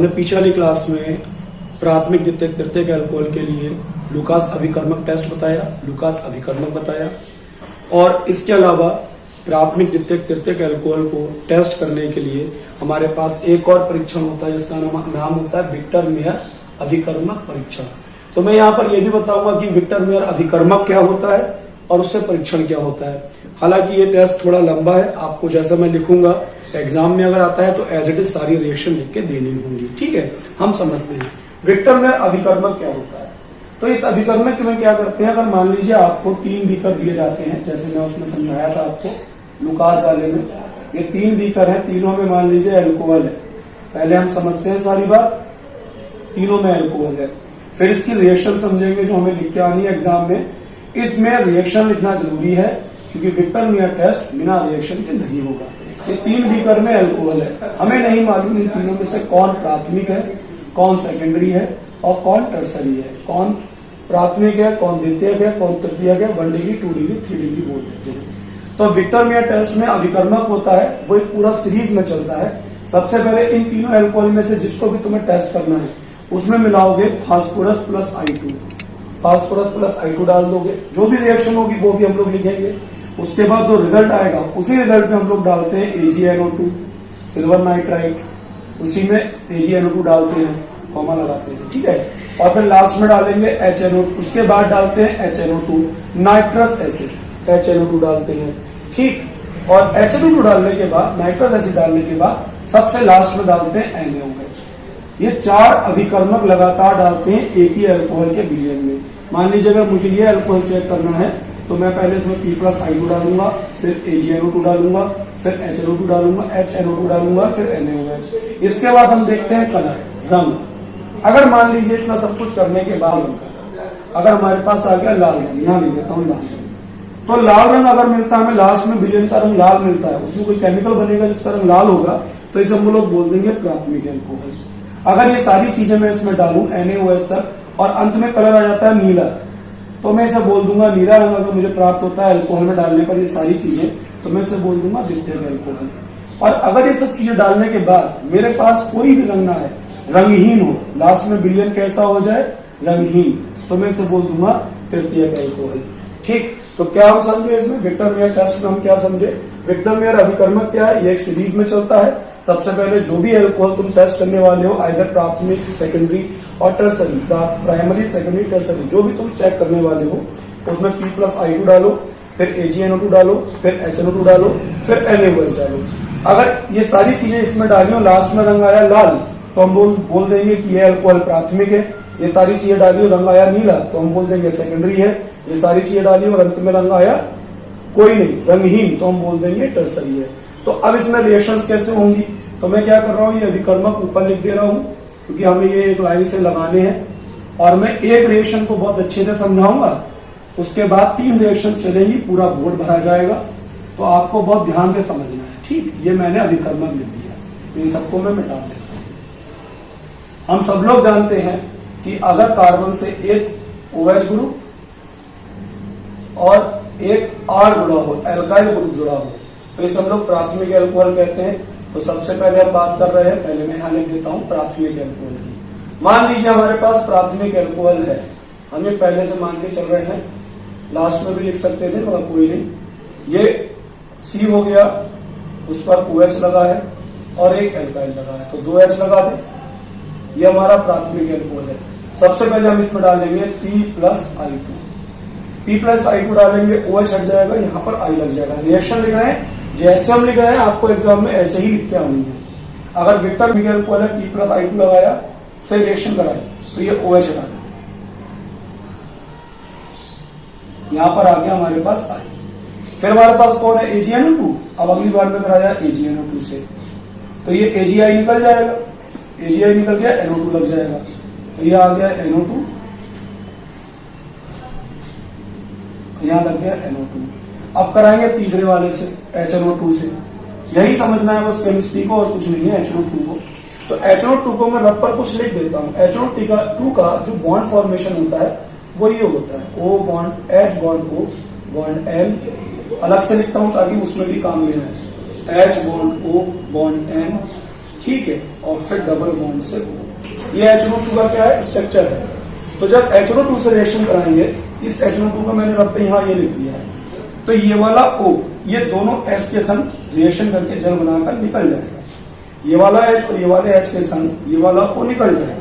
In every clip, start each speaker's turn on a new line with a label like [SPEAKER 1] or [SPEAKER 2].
[SPEAKER 1] हमने पिछले वाली क्लास में प्राथमिक द्वितीयक तृतीयक अल्कोहल के लिए लुकास अभिकर्मक टेस्ट बताया, लुकास अभिकर्मक बताया। और इसके अलावा प्राथमिक द्वितीयक तृतीयक अल्कोहल को टेस्ट करने के लिए हमारे पास एक और परीक्षण होता है जिसका नाम होता है विक्टर मेयर अभिकर्मक परीक्षण। तो मैं यहाँ पर यह भी बताऊंगा कि विक्टर मेयर अभिकर्मक क्या होता है और उससे परीक्षण क्या होता है। हालांकि ये टेस्ट थोड़ा लंबा है, आपको जैसा मैं लिखूंगा एग्जाम में अगर आता है तो एज इट इज सारी रिएक्शन लिख के देनी होंगी। ठीक है, हम समझते हैं विक्टर मेयर अभिकर्मक क्या होता है। तो इस अभिकर्मक में क्या करते हैं, अगर मान लीजिए आपको 3 बीकर दिए जाते हैं, जैसे मैं उसमें समझाया था आपको लुकास वाले में, ये 3 बीकर है, तीनों में मान लीजिए अल्कोहल है। पहले हम समझते हैं सारी बात, तीनों में अल्कोहल है, फिर इसकी रिएक्शन समझेंगे जो हमें लिख के आनी है एग्जाम में। इसमें रिएक्शन लिखना जरूरी है क्योंकि विक्टर मेयर टेस्ट बिना रिएक्शन के नहीं होगा। ये 3 बीकर में अल्कोहल है, हमें नहीं मालूम इन तीनों में से कौन प्राथमिक है, कौन सेकेंडरी है और कौन टर्सरी है, कौन प्राथमिक है, कौन द्वितीयक है, कौन तृतीयक है, 1 डिग्री 2 डिग्री 3 डिग्री बोल देते हैं। तो विक्टर मेयर टेस्ट में अभिकर्मक होता है, वो एक पूरा सीरीज में चलता है। सबसे पहले इन तीनों अल्कोहल में से जिसको भी तुम्हें टेस्ट करना है उसमें मिलाओगे phosphorus plus I2, phosphorus plus I2 डाल दोगे, जो भी रिएक्शन होगी वो भी हम लोग लिखेंगे। उसके बाद जो रिजल्ट आएगा उसी रिजल्ट में हम लोग डालते हैं AgNO2 सिल्वर नाइट्राइट, उसी में AgNO2 डालते हैं, कॉमा लगाते हैं। ठीक है, और फिर लास्ट में डालेंगे HNO2, उसके बाद डालते हैं HNO2 नाइट्रस एसिड, HNO2 डालते हैं। ठीक, और HNO2 डालने के बाद, नाइट्रस एसिड डालने के बाद सबसे लास्ट में डालते हैं NaOH। ये 4 अभिकर्मक लगातार डालते हैं एक ही अल्कोहल के विलयन में। मान लीजिए अगर मुझे ये अल्कोहल चेक करना है तो मैं पहले इसमें P प्लस I2 डालूंगा, फिर AgNO2 डालूंगा, फिर HNO2 डालूंगा, HNO2 डालूंगा, फिर NaOH। इसके बाद हम देखते हैं कलर, रंग। अगर मान लीजिए इतना सब कुछ करने के बाद अगर हमारे पास आ गया लाल रंग, यहाँ लिख देता हूँ लाल रंग, तो लाल रंग अगर मिलता है हमें, लास्ट में विलयन का रंग लाल मिलता है, उसमें कोई केमिकल बनेगा जिसका रंग लाल होगा, तो इसे हम लोग बोल देंगे प्राथमिक अल्कोहल। अगर ये सारी चीजें मैं इसमें डालूं NaOH तक और अंत में कलर आ जाता है नीला, तो मैं इसे बोल दूंगा नीला रंग अगर मुझे प्राप्त होता है अल्कोहल में डालने पर ये सारी चीजें, तो मैं इसे बोल दूंगा द्वितीयक अल्कोहल। और अगर ये सब चीजें डालने के बाद मेरे पास कोई भी रंग ना है, रंगहीन हो, लास्ट में विलयन कैसा हो जाए, रंगहीन, तो मैं इसे बोल दूंगा तृतीयक अल्कोहल। ठीक, तो क्या हम समझे इसमें विक्टर मेयर टेस्ट में हम क्या समझे, विक्टर मेयर अभिकर्मक क्या है, ये एक सीरीज में चलता है। सबसे पहले जो भी अल्कोहल तुम टेस्ट करने वाले हो, आइदर प्राथमिक, सेकेंडरी और टर्सरी, प्राइमरी, सेकेंडरी, टर्सरी, जो भी तुम चेक करने वाले हो उसमें P प्लस I2 डालो, फिर AgNO2 डालो, फिर HNO2 डालो, फिर NaOH डालो। अगर ये सारी चीजें इसमें डाली हो, लास्ट में रंग आया लाल, तो हम बोल देंगे कि ये अल्कोहल प्राथमिक है। ये सारी चीजें डाली हो, रंग आया नीला, तो हम बोल देंगे सेकेंडरी है। ये सारी चीजें डाली हो और अंत में रंग आया कोई नहीं, रंगहीन, तो हम बोल देंगे टर्सरी है। तो अब इसमें रिएक्शंस कैसे होंगी, तो मैं क्या कर रहा हूँ, ये अभिकर्मक ऊपर लिख दे रहा हूँ क्योंकि हमें ये एक लाइन से लगाने हैं। और मैं एक रिएक्शन को बहुत अच्छे से समझाऊंगा, उसके बाद 3 रिएक्शन चलेंगी, पूरा बोर्ड भरा जाएगा, तो आपको बहुत ध्यान से समझना है। ठीक, ये मैंने अभिकर्मक लिख दिया, इन सबको मैं मिटा देता हूं। हम सब लोग जानते हैं कि अगर कार्बन से एक OH ग्रुप और एक R जुड़ा हो, एल्काइल ग्रुप जुड़ा हो, तो इसे हम लोग प्राथमिक अल्कोहल कहते हैं। तो सबसे पहले हम बात कर रहे हैं, पहले मैं यहां लिख देता हूं प्राथमिक अल्कोहल की। मान लीजिए हमारे पास प्राथमिक अल्कोहल है, हम ये पहले से मान के चल रहे हैं, लास्ट में भी लिख सकते थे मगर कोई नहीं। ये C हो गया, उस पर OH लगा है और एक एल्काइल लगा है, तो 2 H लगा दे, ये हमारा प्राथमिक अल्कोहल है। सबसे पहले हम इसमें डालेंगे P plus I2, P plus I2 डालेंगे, OH हट जाएगा, यहाँ पर I लग जाएगा। रिएक्शन लिख रहे हैं, जैसे हम लिख रहे हैं आपको एग्जाम में ऐसे ही लिख के आनी है। अगर विक्टर मेयर अल्कोहल है, P प्लस I2 लगाया, फिर रिएक्शन कराई, तो ये OH हटा दें, यहां पर आ गया हमारे पास I। फिर हमारे पास कौन है, AgNO2। अब अगली बार में कराया AgNO2 से, तो ये AgI निकल जाएगा, AgI निकल गया, NO2 लग जाएगा, तो ये आ गया NO2, यहां लग गया NO2। अब कराएंगे तीसरे वाले से, HNO2 से। यही समझना है बस केमिस्ट्री को, और कुछ नहीं है HNO2 को। तो HNO2 को मैं रब पर कुछ लिख देता हूं। HNO2 का जो बॉन्ड फॉर्मेशन होता है वो ये होता है, O bond H bond O bond N, अलग से लिखता हूं ताकि उसमें भी काम लेना है, H bond O bond N। ठीक है, और फिर डबल बॉन्ड से O। ये H2 का क्या है, स्ट्रक्चर है। तो जब H2 से रिएक्शन कराएंगे, इस H2 को मैंने रब पे यहाँ ये लिख दिया है, तो ये वाला O, ये दोनों H के संग रिएक्शन करके जल बनाकर निकल जाएगा। ये वाला H और ये वाले H के संग ये वाला O निकल जाएगा।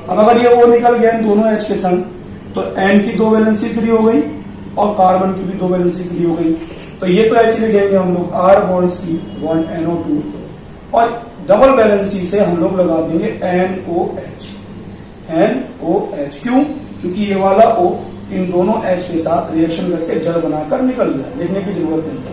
[SPEAKER 1] अब अगर ये O निकल गया इन दोनों H के संग, तो N की 2 वैलेंसी फ्री हो गई और कार्बन की भी 2 वैलेंसी फ्री हो गई। तो ये तो ऐसे लिखेंगे हम लोग R bond C bond NO2, और डबल वैलेंसी से हम लोग लगा देंगे NOH। NOH क्यों? क्योंकि ये वाला O इन दोनों H के साथ रिएक्शन करके जल बनाकर निकल गया, लिखने की जरूरत नहीं है।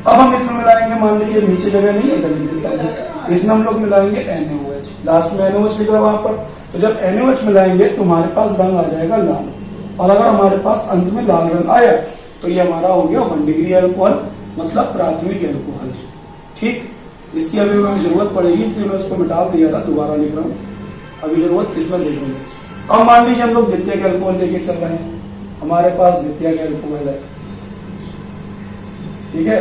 [SPEAKER 1] अब हम इसमें मिलाएंगे, मान लीजिए नीचे जगह नहीं है, लिख देता हूं, इसमें हम लोग मिलाएंगे NaOH, लास्ट में NaOH लिखा वहां पर। तो जब NaOH मिलाएंगे तो हमारे पास रंग आ जाएगा लाल, और अगर हमारे पास अंत में लाल रंग आया तो ये हमारा हो गया 1 डिग्री अल्कोहल, मतलब प्राथमिक अल्कोहल। ठीक, इसकी अभी हमें जरूरत पड़ेगी, इसलिए मैं उसको मिटा दिया था, दोबारा लिख रहा हूँ, अभी जरूरत इसमें देखेंगे। अब मान लीजिए हम लोग द्वितीयक अल्कोहल लेके चल रहे हैं, हमारे पास द्वितीयक अल्कोहल है, ठीक है।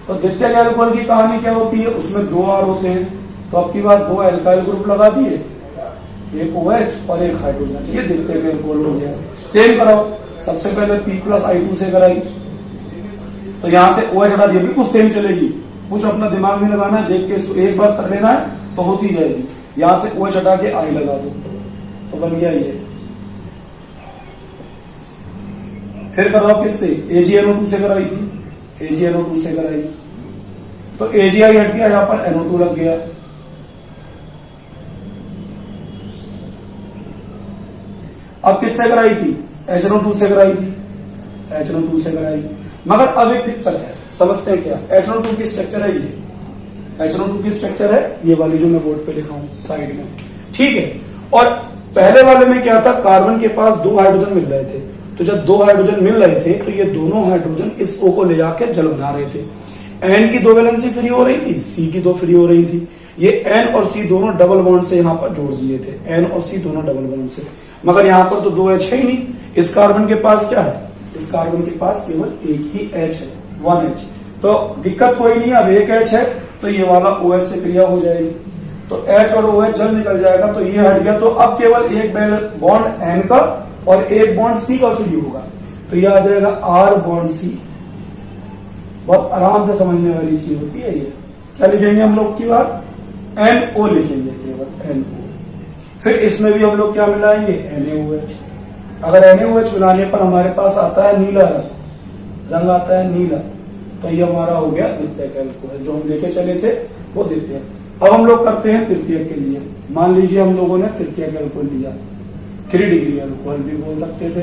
[SPEAKER 1] तो द्वितीयक अल्कोहल की कहानी क्या होती है, उसमें 2 R होते हैं, तो अब की बार 2 अल्काइल ग्रुप लगा दिए, एक OH और एक हाइड्रोजन, ये द्वितीयक अल्कोहल हो गया। सेम कराओ, सबसे पहले P+I2 से कराई, तो यहां से OH हटा दिया, बिल्कुल सेम चलेगी, कुछ अपना दिमाग नहीं लगाना है, देख के इसको एक बार कर लेना है तो होती जाएगी। यहां से OH हटा के I लगा दो, तो बन गया ये। फिर कराओ किससे, AgNO2 से कराई थी, AgNO2 से कराई, तो AgI हट गया, यहां पर NO2 लग गया। अब किससे कराई थी, HNO2 से कराई थी, HNO2 से कराई। मगर अब एक दिक्कत है, समझते हैं क्या, HNO2 की स्ट्रक्चर है ये, HNO2 की स्ट्रक्चर है ये वाली जो मैं बोर्ड पे लिखा हूं साइड में, ठीक है। और पहले वाले में क्या था, कार्बन के पास 2 हाइड्रोजन मिल रहे थे, तो जब 2 हाइड्रोजन मिल रहे थे तो ये दोनों हाइड्रोजन इस O को ले जाकर जल बना रहे थे। N की 2 वैलेंसी फ्री हो रही थी, C की 2 फ्री हो रही थी, ये N और C दोनों डबल बॉन्ड से यहाँ पर जोड़ दिए थे, N और C दोनों डबल बॉन्ड से। मगर यहाँ पर तो 2 H है ही नहीं, इस कार्बन के पास क्या है, इस कार्बन के पास केवल एक ही H है, 1 H। तो दिक्कत कोई नहीं, अब एक H है तो ये वाला OH से क्रिया हो जाएगी, तो H और OH जल निकल जाएगा, तो ये हट गया। तो अब केवल एक बॉन्ड N का और एक बॉन्ड C का फ्री होगा, तो ये आ जाएगा R बॉन्ड C। बहुत आराम से समझने वाली चीज होती है ये। क्या लिखेंगे हम लोग की बार, NO लिखेंगे, केवल NO। फिर इसमें भी हम लोग क्या मिलाएंगे, NaOH। अगर NaOH मिलाने पर हमारे पास आता है नीला रंग आता है नीला, तो ये हमारा हो गया द्वितीयक अल्कोहल, जो हम लेके चले थे वो द्वितीयक। अब हम लोग करते हैं तृतीयक के लिए। मान लीजिए हम लोगों ने तृतीयक अल्कोहल लिया, 3 डिग्री अल्कोहल भी बोल सकते थे।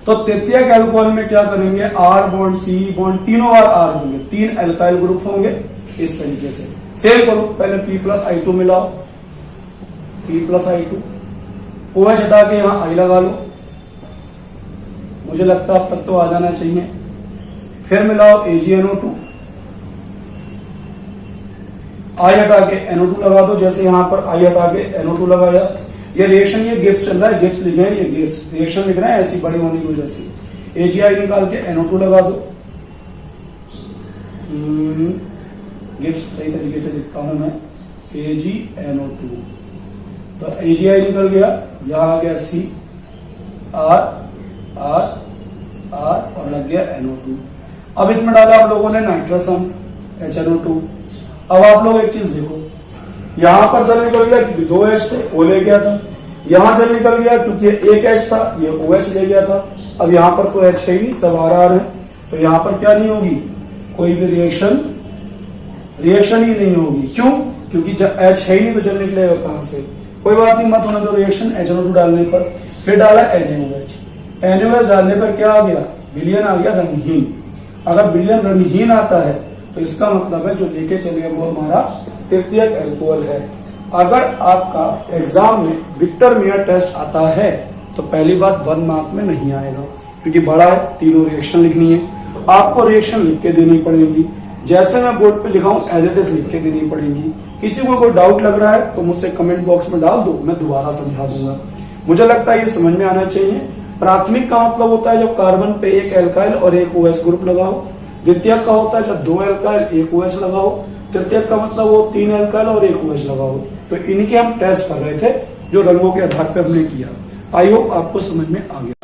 [SPEAKER 1] तो तृतीयक अल्कोहल में क्या करेंगे, R बॉन्ड C बॉन्ड, तीनों बार R होंगे, 3 अल्काइल ग्रुप होंगे, इस तरीके से। सेम करो, पहले P+I2 मिलाओ, P+I2, OH हटा के यहां I लगा लो, मुझे लगता है अब तक तो आ जाना चाहिए। फिर मिलाओ AgNO2, I हटा के NO2 लगा दो, जैसे यहां पर I हटा के NO2 लगाया। ये रिएक्शन, ये गिफ्ट चल रहा है, गिफ्ट लिखे हैं, ये गिफ्ट रिएक्शन लिख रहे हैं ऐसी बड़ी होने की वजह से। AgI निकाल के NO2 लगा दो, गिफ्ट सही तरीके से लिखता हूं मैं, AgNO2, तो AgI निकल गया, यहां आ गया C, R R R और लग गया NO2। अब इसमें डाला आप लोगों ने नाइट्रसम HNO2। अब आप लोग एक चीज देखो, यहां पर जल निकल गया क्योंकि 2 H थे, O ले गया था, यहां जल निकल गया क्योंकि एक H था, ये OH ले गया था। अब यहां पर कोई H है ही नहीं, सब RR है, तो यहां पर क्या नहीं होगी, कोई भी रिएक्शन ही नहीं होगी। क्यों, क्योंकि जब H है ही नहीं तो जल निकलेगा कहां से। कोई बात नहीं, मत होने दो रिएक्शन HNO2 डालने पर। फिर डाला NaOH डालने पर क्या आ गया, विलयन आ गया रंगहीन। अगर विलयन रंगहीन आता है तो इसका मतलब है जो लेके चले वो हमारा तृतीयक अल्कोहल है। अगर आपका एग्जाम में विक्टर मेयर टेस्ट आता है तो पहली बात 1 मार्क में नहीं आएगा, क्योंकि बड़ा है, तीनों रिएक्शन लिखनी है, आपको रिएक्शन लिख के देनी पड़ेगी, जैसे मैं बोर्ड पे लिखा हूं एज इट इज लिख के देनी पड़ेगी। किसी को कोई डाउट लग रहा है तो मुझसे कमेंट बॉक्स में डाल दो, मैं दोबारा समझा दूंगा। मुझे लगता है ये समझ में आना चाहिए। प्राथमिक का मतलब होता है जब कार्बन पे एक एल्काइल और एक OH ग्रुप लगाओ। द्वितीयक का होता है जब 2 एल्काइल एक OH लगाओ। तृतीयक का मतलब वो 3 एल्काइल और 1 OH लगा हो। तो इन्हीं के हम टेस्ट कर रहे थे जो रंगों के आधार पर हमने किया। आई होप आपको समझ में आ गया।